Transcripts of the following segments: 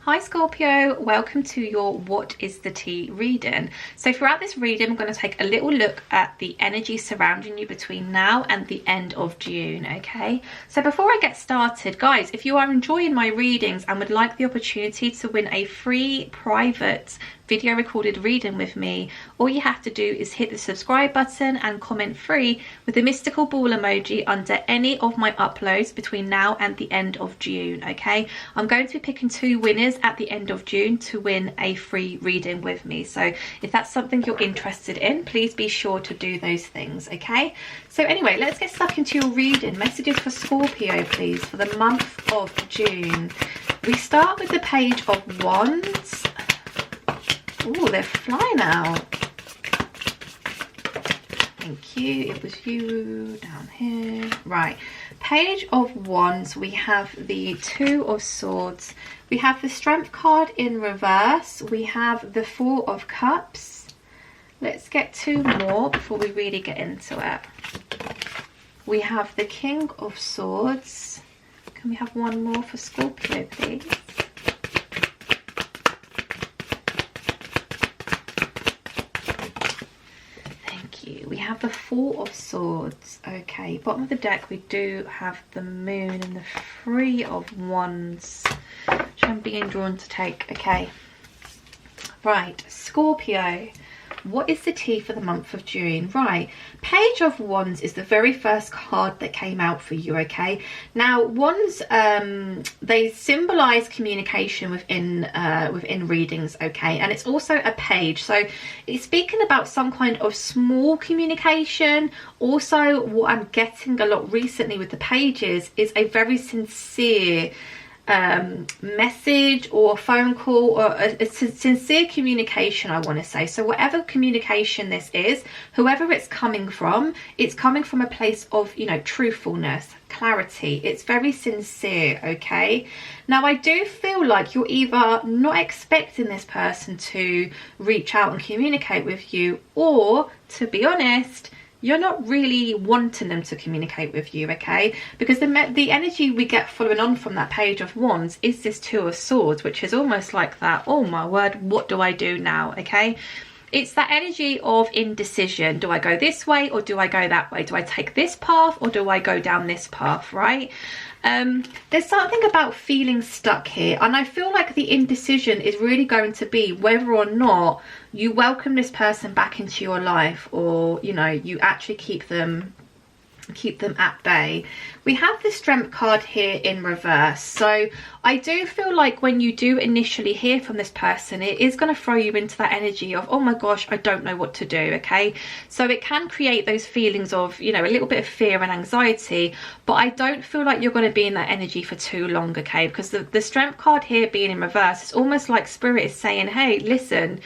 Hi Scorpio, welcome to your What is the Tea reading. So throughout this reading, I'm going to take a little look at the energy surrounding you between now and the end of June, okay? So before I get started, guys, if you are enjoying my readings and would like the opportunity to win a free private video recorded reading with me, all you have to do is hit the subscribe button and comment free with the mystical ball emoji under any of my uploads between now and the end of June, okay? I'm going to be picking 2 winners at the end of June to win a free reading with me. So if that's something you're interested in, please be sure to do those things, okay? So anyway, let's get stuck into your reading. Messages for Scorpio, please, for the month of June. We start with the Page of Wands. Oh, they're flying out. Thank you. It was you down here. Right. Page of Wands. We have the Two of Swords. We have the Strength card in reverse. We have the Four of Cups. Let's get 2 more before we really get into it. We have the King of Swords. Can we have 1 more for Scorpio, please? We have the Four of Swords. Okay, bottom of the deck we do have the Moon and the Three of Wands, which I'm being drawn to take. Okay, right, Scorpio, what is the tea for the month of June? Right, Page of Wands is the very first card that came out for you, okay? Now, wands, they symbolize communication within readings, okay? And it's also a page, so it's speaking about some kind of small communication. Also, what I'm getting a lot recently with the pages is a very sincere message or phone call, or a sincere communication, I want to say. So whatever communication this is, whoever it's coming from a place of, you know, truthfulness, clarity. It's very sincere, okay? Now, I do feel like you're either not expecting this person to reach out and communicate with you, or, to be honest, you're not really wanting them to communicate with you, okay? Because the energy we get following on from that Page of Wands is this Two of Swords, which is almost like that, oh my word, what do I do now, okay? It's that energy of indecision. Do I go this way or do I go that way? Do I take this path or do I go down this path, right? There's something about feeling stuck here, and I feel like the indecision is really going to be whether or not you welcome this person back into your life, or, you know, you actually keep them at bay. We have the Strength card here in reverse, so I do feel like when you do initially hear from this person, it is going to throw you into that energy of, oh my gosh, I don't know what to do, okay? So it can create those feelings of, you know, a little bit of fear and anxiety, but I don't feel like you're going to be in that energy for too long, okay? Because the Strength card here being in reverse, it's almost like Spirit is saying, hey, listen,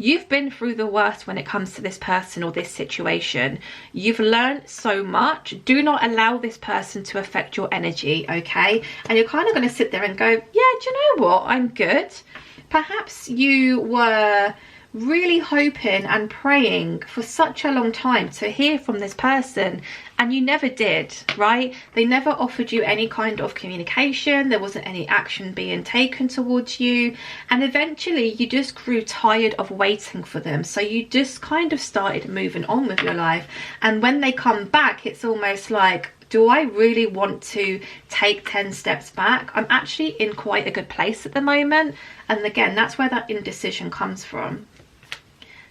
you've been through the worst when it comes to this person or this situation. You've learned so much. Do not allow this person to affect your energy, okay? And you're kind of going to sit there and go, yeah, do you know what? I'm good. Perhaps you were really hoping and praying for such a long time to hear from this person, and you never did, right? They never offered you any kind of communication. There wasn't any action being taken towards you, and eventually you just grew tired of waiting for them, so you just kind of started moving on with your life. And when they come back, it's almost like, do I really want to take 10 steps back? I'm actually in quite a good place at the moment, and again, that's where that indecision comes from.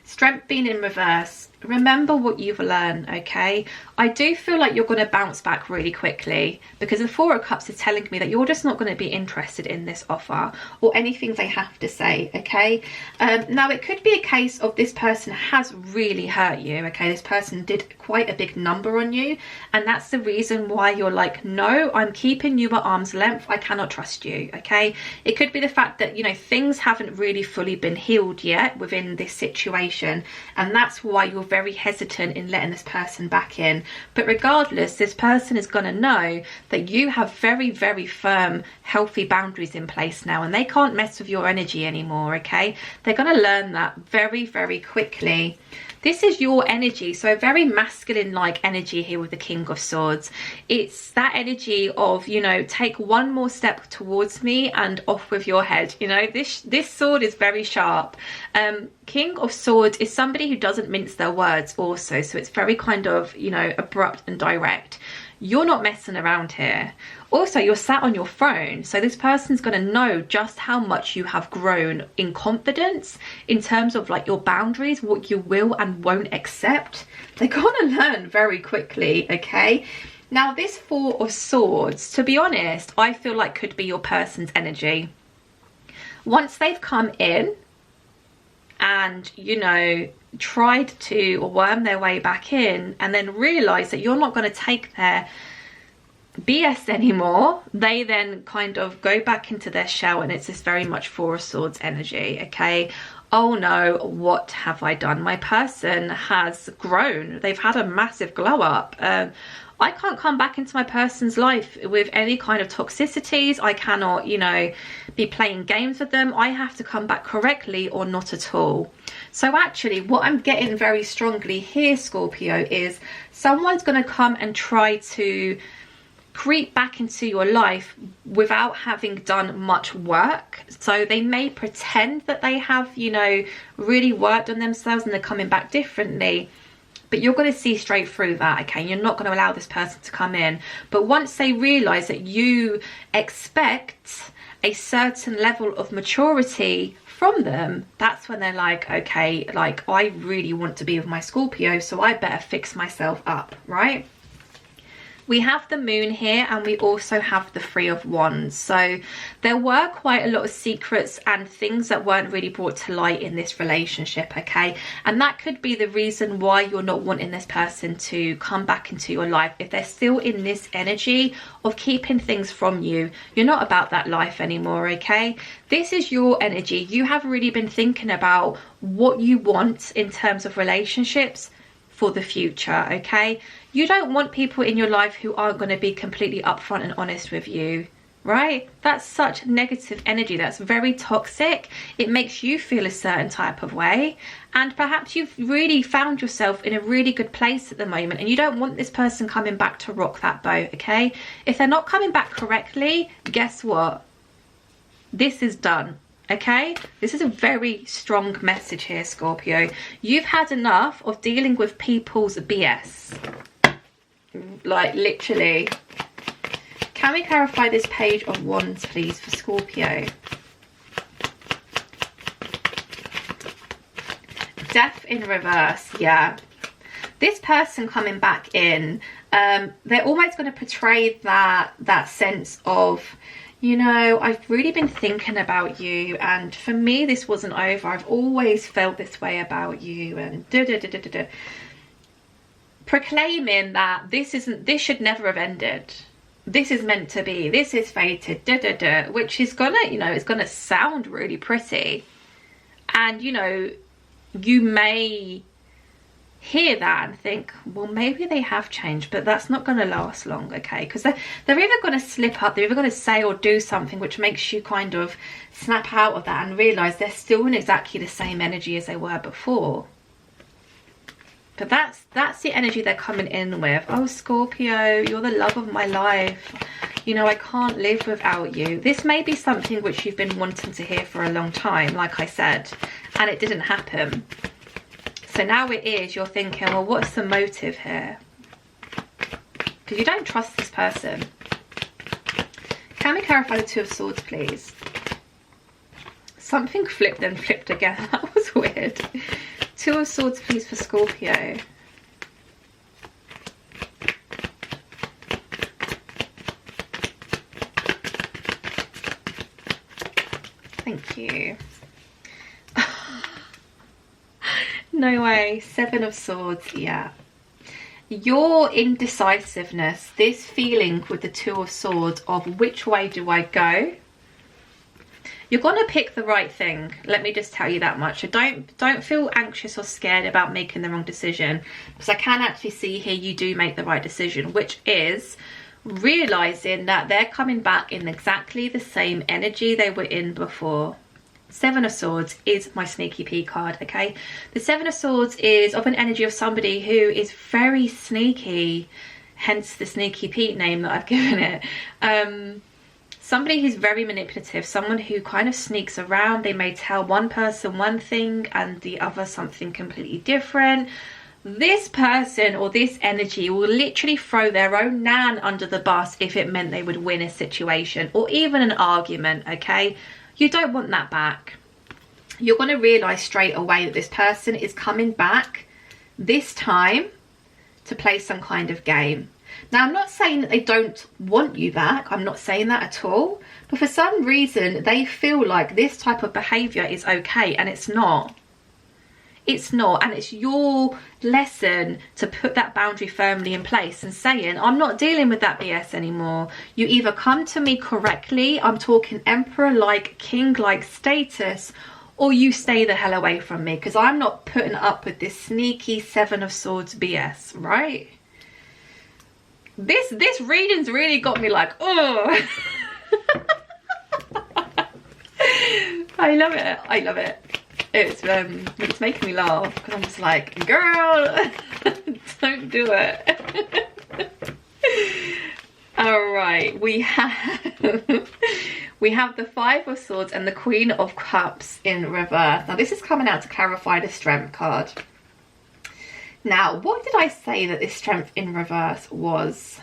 Strength being in reverse, remember what you've learned, okay? I do feel like you're going to bounce back really quickly, because the Four of Cups is telling me that you're just not going to be interested in this offer or anything they have to say, okay? Now, it could be a case of this person has really hurt you, okay? This person did quite a big number on you, and that's the reason why you're like, no, I'm keeping you at arm's length. I cannot trust you, okay? It could be the fact that, you know, things haven't really fully been healed yet within this situation, and that's why you're very hesitant in letting this person back in. But regardless, this person is going to know that you have very, very firm, healthy boundaries in place now, and they can't mess with your energy anymore, okay? They're going to learn that very, very quickly. This is your energy, so a very masculine like energy here with the King of Swords. It's that energy of, you know, take one more step towards me and off with your head. You know, this sword is very sharp. King of Swords is somebody who doesn't mince their words also, so it's very kind of, you know, abrupt and direct. You're not messing around here. Also, you're sat on your throne, so this person's going to know just how much you have grown in confidence in terms of like your boundaries, what you will and won't accept. They're going to learn very quickly, okay? Now, this Four of Swords, to be honest, I feel like could be your person's energy. Once they've come in and, you know, tried to worm their way back in and then realize that you're not going to take their BS anymore, they then kind of go back into their shell, and it's this very much Four of Swords energy, okay? Oh no, what have I done? My person has grown. They've had a massive glow up. I can't come back into my person's life with any kind of toxicities. I cannot, you know, be playing games with them. I have to come back correctly or not at all. So actually what I'm getting very strongly here, Scorpio, is someone's going to come and try to creep back into your life without having done much work. So they may pretend that they have, you know, really worked on themselves and they're coming back differently. But you're going to see straight through that, okay? You're not going to allow this person to come in. But once they realise that you expect a certain level of maturity from them, that's when they're like, okay, like, I really want to be with my Scorpio, so I better fix myself up, right? We have the Moon here, and we also have the Three of Wands. So there were quite a lot of secrets and things that weren't really brought to light in this relationship, okay? And that could be the reason why you're not wanting this person to come back into your life. If they're still in this energy of keeping things from you, you're not about that life anymore, okay? This is your energy. You have really been thinking about what you want in terms of relationships for the future, okay? You don't want people in your life who aren't going to be completely upfront and honest with you, right? That's such negative energy. That's very toxic. It makes you feel a certain type of way, and perhaps you've really found yourself in a really good place at the moment and you don't want this person coming back to rock that boat, okay? If they're not coming back correctly, guess what? This is done. Okay, this is a very strong message here, Scorpio. You've had enough of dealing with people's BS. Like, literally. Can we clarify this Page of Wands, please, for Scorpio? Death in reverse, yeah. This person coming back in, they're almost going to portray that sense of, you know, I've really been thinking about you, and for me this wasn't over. I've always felt this way about you, and proclaiming that this should never have ended. This is meant to be. This is fated. Which is gonna, you know, it's gonna sound really pretty, and you know, you may hear that and think, well, maybe they have changed, but that's not going to last long, okay? Because they're either going to slip up, they're either going to say or do something which makes you kind of snap out of that and realise they're still in exactly the same energy as they were before. But that's the energy they're coming in with. Oh, Scorpio, you're the love of my life. You know, I can't live without you. This may be something which you've been wanting to hear for a long time, like I said, and it didn't happen. So now it is, you're thinking, well, what's the motive here? Because you don't trust this person. Can we clarify the Two of Swords, please? Something flipped and flipped again. That was weird. Two of Swords, please, for Scorpio. Thank you. No way. Seven of Swords, yeah. Your indecisiveness, this feeling with the Two of Swords of which way do I go? You're gonna pick the right thing, let me just tell you that much. So don't feel anxious or scared about making the wrong decision, because I can actually see here you do make the right decision, which is realizing that they're coming back in exactly the same energy they were in before. Seven of Swords is my sneaky Pete card, okay? The Seven of Swords is of an energy of somebody who is very sneaky, hence the sneaky Pete name that I've given it. Somebody who's very manipulative, someone who kind of sneaks around. They may tell one person one thing and the other something completely different. This person or this energy will literally throw their own nan under the bus if it meant they would win a situation or even an argument, okay? You don't want that back. You're going to realise straight away that this person is coming back this time to play some kind of game. Now, I'm not saying that they don't want you back. I'm not saying that at all. But for some reason, they feel like this type of behaviour is okay, and it's not. It's not. And it's your lesson to put that boundary firmly in place and saying, I'm not dealing with that BS anymore. You either come to me correctly, I'm talking emperor-like, king-like status, or you stay the hell away from me, because I'm not putting up with this sneaky Seven of Swords BS, right? This reading's really got me like, oh. I love it. I love it. It's making me laugh because I'm just like, girl, don't do it. All right, we have the Five of Swords and the Queen of Cups in reverse. Now this is coming out to clarify the Strength card. Now, what did I say that this Strength in reverse was?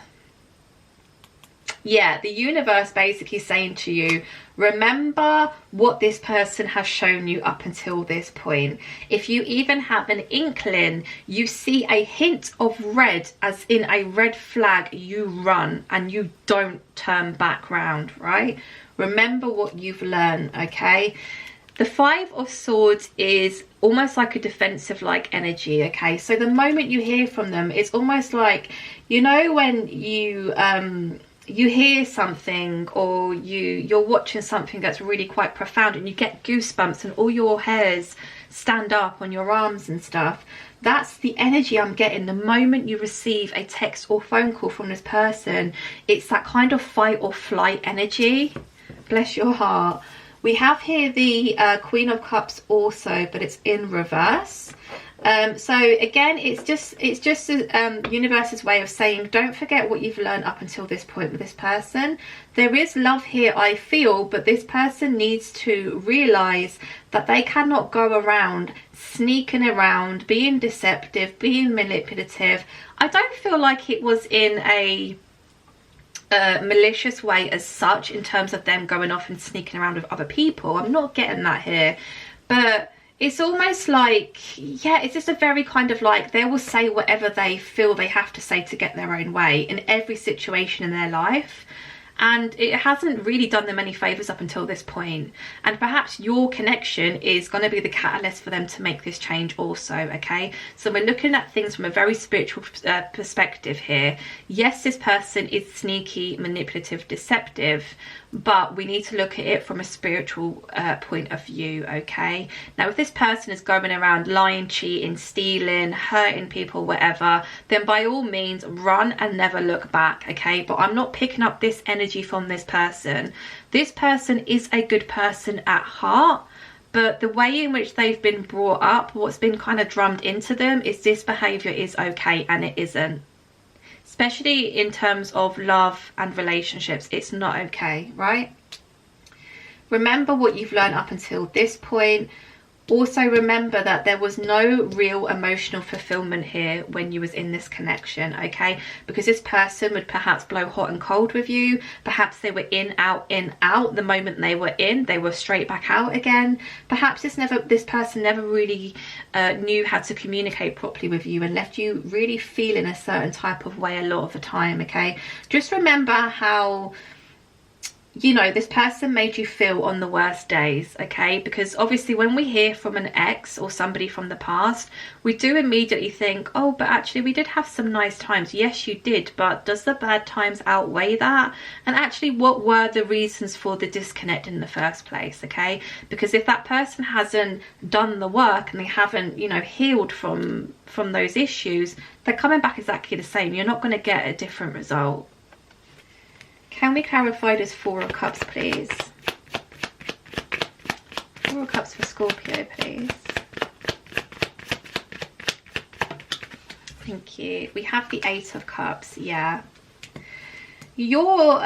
Yeah, the universe basically saying to you, remember what this person has shown you up until this point. If you even have an inkling, you see a hint of red, as in a red flag, you run and you don't turn back round, right? Remember what you've learned, okay? The Five of Swords is almost like a defensive like energy, okay? So the moment you hear from them, it's almost like, you know, when you hear something or you're watching something that's really quite profound and you get goosebumps and all your hairs stand up on your arms and stuff. That's the energy I'm getting the moment you receive a text or phone call from this person. It's that kind of fight or flight energy. Bless your heart. We have here the Queen of Cups also, but it's in reverse. So again, it's just the universe's way of saying, don't forget what you've learned up until this point with this person. There is love here, I feel, but this person needs to realize that they cannot go around sneaking around, being deceptive, being manipulative. I don't feel like it was in a malicious way as such, in terms of them going off and sneaking around with other people. I'm not getting that here, but it's almost like, yeah, it's just a very kind of like, they will say whatever they feel they have to say to get their own way in every situation in their life. And it hasn't really done them any favours up until this point. And perhaps your connection is going to be the catalyst for them to make this change also, okay? So we're looking at things from a very spiritual perspective here. Yes, this person is sneaky, manipulative, deceptive, but we need to look at it from a spiritual point of view, okay? Now, if this person is going around lying, cheating, stealing, hurting people, whatever, then by all means run and never look back, okay? But I'm not picking up this energy from this person. This person is a good person at heart, but the way in which they've been brought up, what's been kind of drummed into them, is this behaviour is okay, and it isn't. Especially in terms of love and relationships, it's not okay, right? Remember what you've learned up until this point. Also remember that there was no real emotional fulfillment here when you was in this connection, okay? Because this person would perhaps blow hot and cold with you. Perhaps they were in, out. The moment they were in, they were straight back out again. Perhaps this person never really knew how to communicate properly with you and left you really feeling a certain type of way a lot of the time, okay? Just remember how you know, this person made you feel on the worst days, okay? Because obviously when we hear from an ex or somebody from the past, we do immediately think, oh, but actually we did have some nice times. Yes, you did, but does the bad times outweigh that? And actually, what were the reasons for the disconnect in the first place, okay? Because if that person hasn't done the work and they haven't, you know, healed from those issues, they're coming back exactly the same. You're not going to get a different result. Can we clarify this Four of Cups, please? Four of Cups for Scorpio, please. Thank you. We have the Eight of Cups. Yeah. You're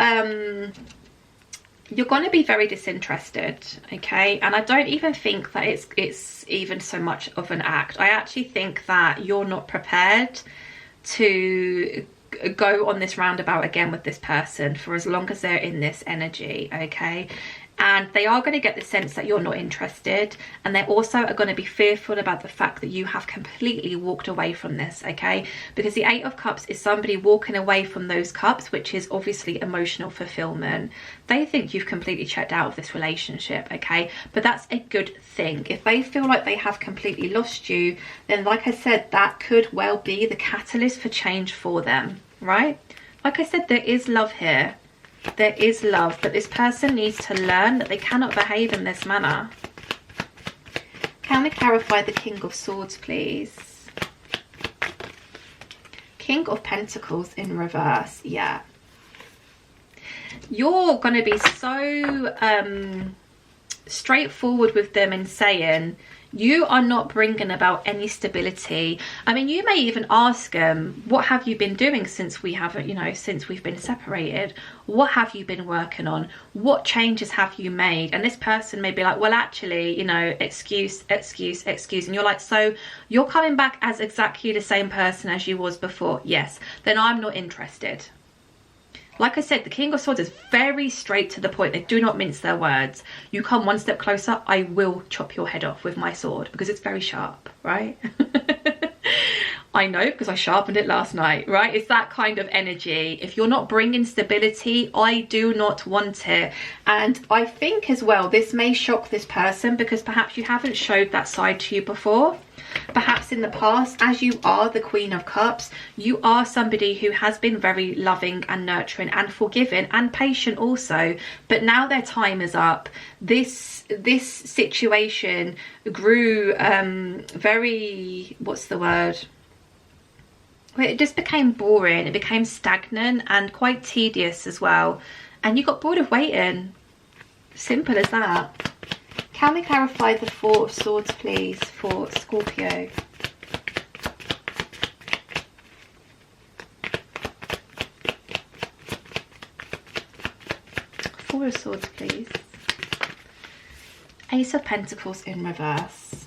going to be very disinterested, okay? And I don't even think that it's even so much of an act. I actually think that you're not prepared to go on this roundabout again with this person for as long as they're in this energy, okay? And they are going to get the sense that you're not interested, and they also are going to be fearful about the fact that you have completely walked away from this, okay? Because the Eight of Cups is somebody walking away from those cups, which is obviously emotional fulfillment. They think you've completely checked out of this relationship, okay? But that's a good thing. If they feel like they have completely lost you, then like I said, that could well be the catalyst for change for them, right? Like I said, there is love here. There is love, but this person needs to learn that they cannot behave in this manner. Can we clarify the King of Swords, please? King of Pentacles in reverse. Yeah. You're going to be so straightforward with them in saying, you are not bringing about any stability. I mean, you may even ask them, what have you been doing since we haven't, you know, since we've been separated? What have you been working on? What changes have you made? And this person may be like, well, actually, you know, excuse. And you're like, so you're coming back as exactly the same person as you was before? Yes. Then I'm not interested. Like I said, the King of Swords is very straight to the point. They do not mince their words. You come one step closer, I will chop your head off with my sword, because it's very sharp, right? I know, because I sharpened it last night, right? It's that kind of energy. If you're not bringing stability, I do not want it. And I think as well, this may shock this person because perhaps you haven't showed that side to you before. Perhaps in the past, as you are the Queen of Cups, you are somebody who has been very loving and nurturing and forgiving and patient also. But now their time is up. This situation grew very, what's the word? It just became boring. It became stagnant and quite tedious as well. And you got bored of waiting. Simple as that. Can we clarify the Four of Swords, please, for Scorpio? Four of Swords, please. Ace of Pentacles in reverse.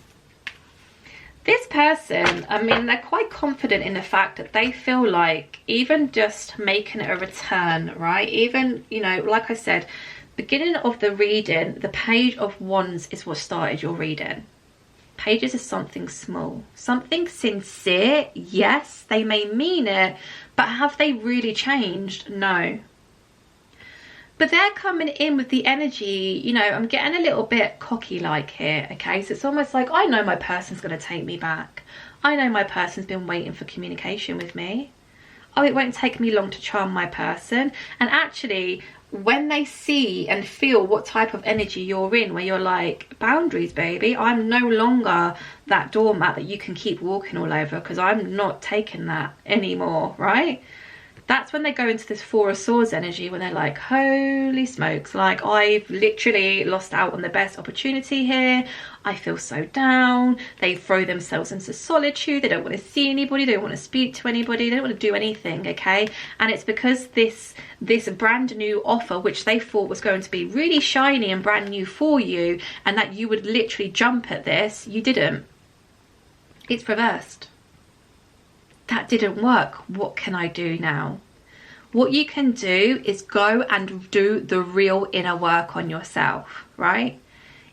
This person, I mean, they're quite confident in the fact that they feel like even just making a return, right? Even, you know, like I said, beginning of the reading, the Page of Wands is what started your reading. Pages are something small, something sincere. Yes, they may mean it, but have they really changed? No. But they're coming in with the energy, you know, I'm getting a little bit cocky like here, okay? So it's almost like, I know my person's going to take me back. I know my person's been waiting for communication with me. Oh, it won't take me long to charm my person. And actually, when they see and feel what type of energy you're in, where you're like, boundaries, baby, I'm no longer that doormat that you can keep walking all over, because I'm not taking that anymore, right? That's when they go into this Four of Swords energy, when they're like, holy smokes, like, I've literally lost out on the best opportunity here. I feel so down. They throw themselves into solitude. They don't want to see anybody. They don't want to speak to anybody. They don't want to do anything, okay? And it's because this brand new offer, which they thought was going to be really shiny and brand new for you, and that you would literally jump at this, you didn't. It's reversed. That didn't work. What can I do now? What you can do is go and do the real inner work on yourself, right?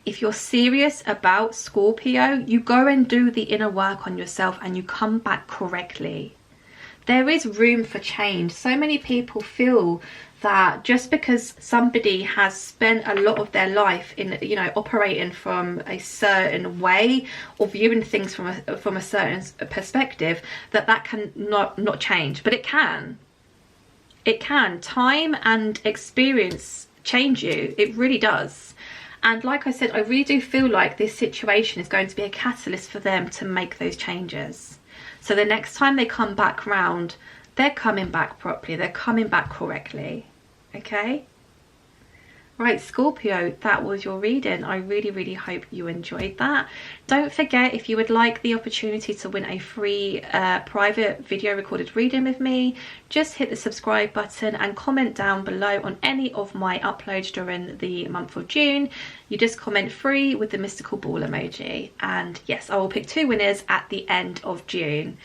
If you're serious about Scorpio, you go and do the inner work on yourself and you come back correctly. There is room for change. So many people feel that just because somebody has spent a lot of their life in, you know, operating from a certain way or viewing things from a certain perspective, that can not change. But it can. It can. Time and experience change you. It really does. And like I said, I really do feel like this situation is going to be a catalyst for them to make those changes. So the next time they come back round, they're coming back properly, they're coming back correctly. Okay? Right, Scorpio, that was your reading. I really hope you enjoyed that. Don't forget, if you would like the opportunity to win a free private video recorded reading with me, just hit the subscribe button and comment down below on any of my uploads during the month of June. You just comment free with the mystical ball emoji. And yes, I will pick 2 winners at the end of June.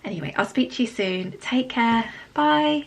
Anyway, I'll speak to you soon. Take care. Bye.